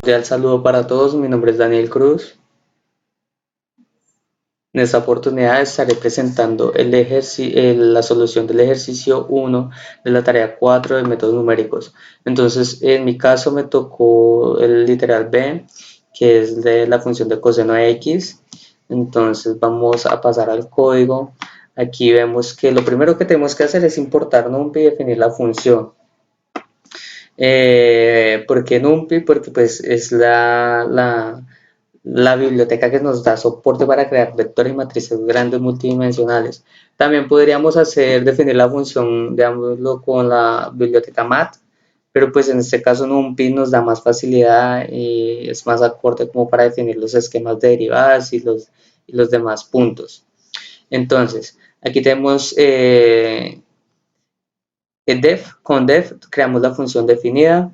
Cordial saludo para todos, mi nombre es Daniel Cruz. En esta oportunidad estaré presentando la solución del ejercicio 1 de la tarea 4 de métodos numéricos. Entonces, en mi caso me tocó el literal B, que es de la función de coseno de X. Entonces, vamos a pasar al código. Aquí vemos que lo primero que tenemos que hacer es importar NumPy y definir la función. ¿Por qué NumPy? Porque pues es la biblioteca que nos da soporte para crear vectores y matrices grandes multidimensionales. También podríamos definir la función, digámoslo, con la biblioteca mat, pero pues en este caso NumPy nos da más facilidad y es más acorde como para definir los esquemas de derivadas y los demás puntos. Entonces, aquí tenemos con def creamos la función definida.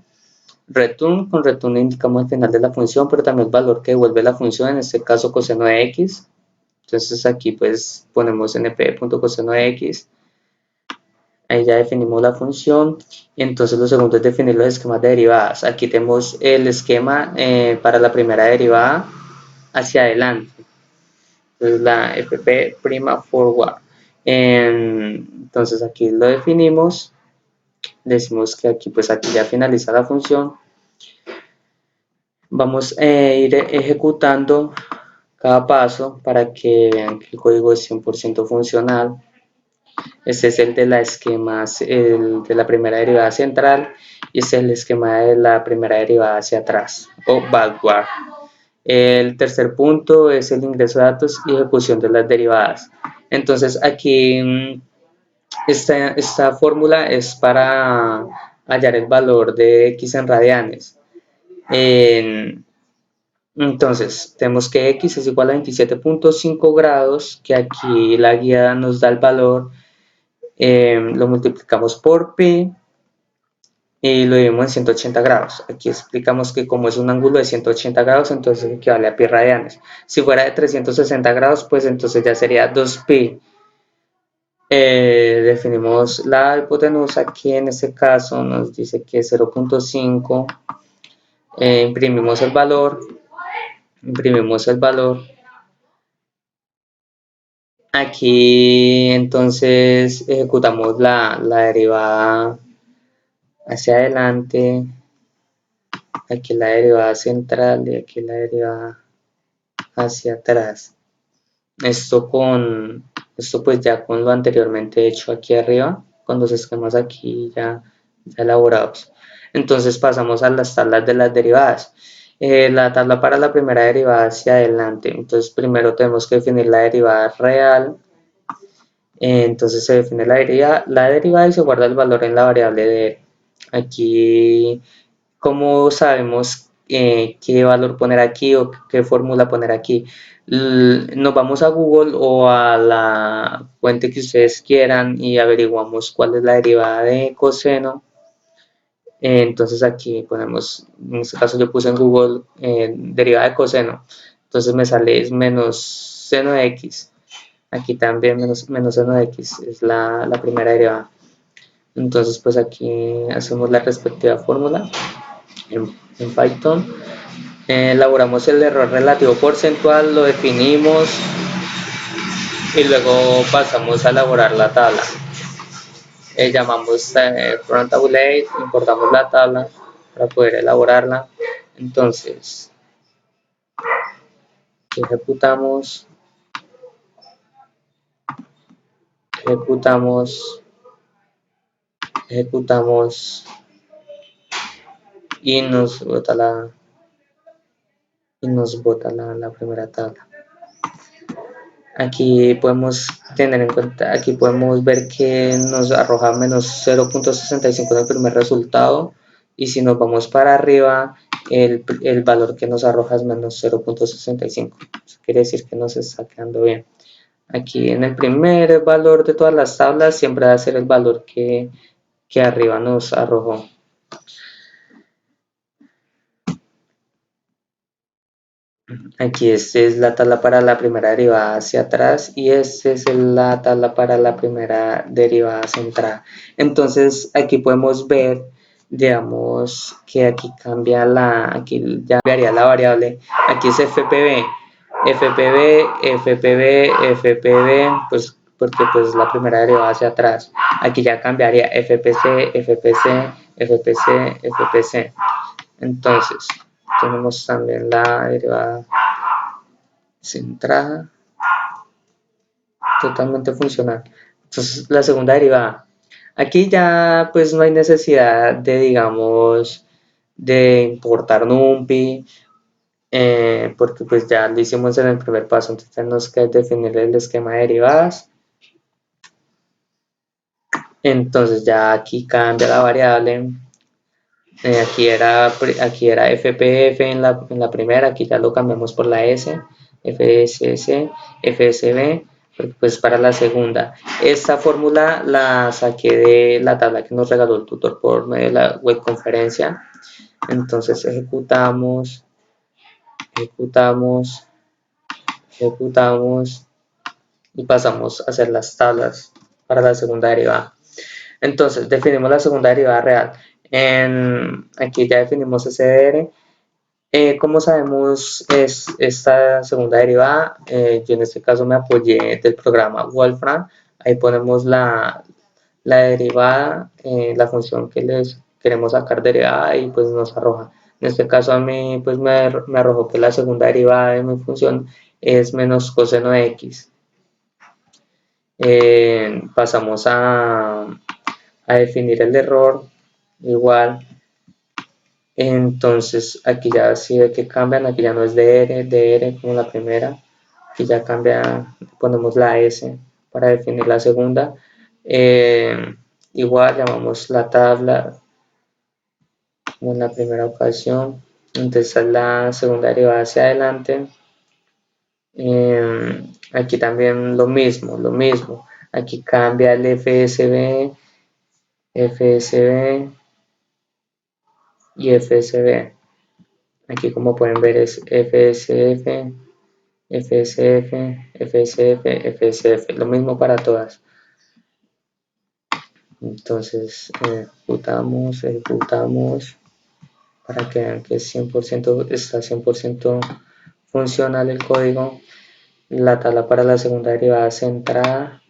Return, con return indicamos el final de la función, pero también el valor que devuelve la función, en este caso coseno de x. Entonces aquí pues ponemos np.coseno de x. Ahí ya definimos la función. Y entonces lo segundo es definir los esquemas de derivadas. Aquí tenemos el esquema para la primera derivada hacia adelante. Entonces la fp' forward. Entonces aquí lo definimos. Decimos que aquí pues aquí ya finaliza la función. Vamos a ir ejecutando cada paso para que vean que el código es 100% funcional. Este es el de la primera derivada central y este es el esquema de la primera derivada hacia atrás o backward. El tercer punto es el ingreso de datos y ejecución de las derivadas. Entonces aquí esta fórmula es para hallar el valor de x en radianes. Entonces, tenemos que x es igual a 27.5 grados, que aquí la guía nos da el valor, lo multiplicamos por pi y lo dividimos en 180 grados. Aquí explicamos que como es un ángulo de 180 grados, entonces equivale a pi radianes. Si fuera de 360 grados, pues entonces ya sería 2pi. Definimos la hipotenusa, que en este caso nos dice que es 0.5. Imprimimos el valor. Aquí entonces ejecutamos la derivada hacia adelante, aquí la derivada central y aquí la derivada hacia atrás. Esto pues ya con lo anteriormente hecho aquí arriba, con los esquemas aquí ya elaborados. Entonces pasamos a las tablas de las derivadas. La tabla para la primera derivada hacia adelante. Entonces primero tenemos que definir la derivada real. Entonces se define la derivada y se guarda el valor en la variable de aquí. ¿Cómo sabemos qué valor poner aquí o qué fórmula poner aquí? Nos vamos a Google o a la fuente que ustedes quieran y averiguamos cuál es la derivada de coseno. Entonces aquí ponemos, en este caso yo puse en Google derivada de coseno, entonces me sale es menos seno de x. Aquí también menos seno de x es la primera derivada. Entonces pues aquí hacemos la respectiva fórmula en Python. Elaboramos el error relativo porcentual, lo definimos y luego pasamos a elaborar la tabla. Llamamos from tabulate, importamos la tabla para poder elaborarla. Entonces ejecutamos y nos bota la primera tabla. Aquí podemos tener en cuenta, aquí podemos ver que nos arroja menos 0.65 en el primer resultado, y si nos vamos para arriba el valor que nos arroja es menos 0.65. Eso quiere decir que nos está quedando bien. Aquí en el primer valor de todas las tablas siempre va a ser el valor que arriba nos arrojó. Aquí esta es la tabla para la primera derivada hacia atrás y esta es la tabla para la primera derivada central. Entonces aquí podemos ver digamos que aquí cambia aquí ya cambiaría la variable, aquí es FPV, FPV, FPV, FPV, pues porque pues la primera derivada hacia atrás, aquí ya cambiaría FPC, FPC, FPC, FPC, entonces tenemos también la derivada centrada, totalmente funcional. Entonces la segunda derivada, aquí ya pues no hay necesidad de, digamos, de importar NumPy, porque pues ya lo hicimos en el primer paso, entonces tenemos que definir el esquema de derivadas. Entonces ya aquí cambia la variable, aquí era FPF en la primera, aquí ya lo cambiamos por la S, FSS, FSB, pues para la segunda. Esta fórmula la saqué de la tabla que nos regaló el tutor por medio de la web conferencia. Entonces ejecutamos, ejecutamos, ejecutamos y pasamos a hacer las tablas para la segunda derivada. Entonces definimos la segunda derivada real. Aquí ya definimos SDR. Como sabemos es esta segunda derivada, yo en este caso me apoyé del programa Wolfram, ahí ponemos la derivada, la función que les queremos sacar derivada y pues nos arroja. En este caso a mí pues me arrojó que la segunda derivada de mi función es menos coseno de x. Pasamos a definir el error igual. Entonces aquí ya sí ve que cambian, aquí ya no es DR como la primera, aquí ya cambia, ponemos la S para definir la segunda. Igual llamamos la tabla como en la primera ocasión, entonces es la segunda derivada hacia adelante. Aquí también lo mismo, aquí cambia el FSB, FSB y FSB. Aquí como pueden ver es FSF, FSF, FSF, FSF, lo mismo para todas. Entonces ejecutamos para que vean que está 100% funcional el código. La tabla para la segunda derivada centrada.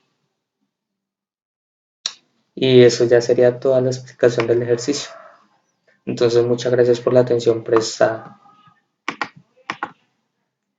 Y eso ya sería toda la explicación del ejercicio. Entonces muchas gracias por la atención prestada.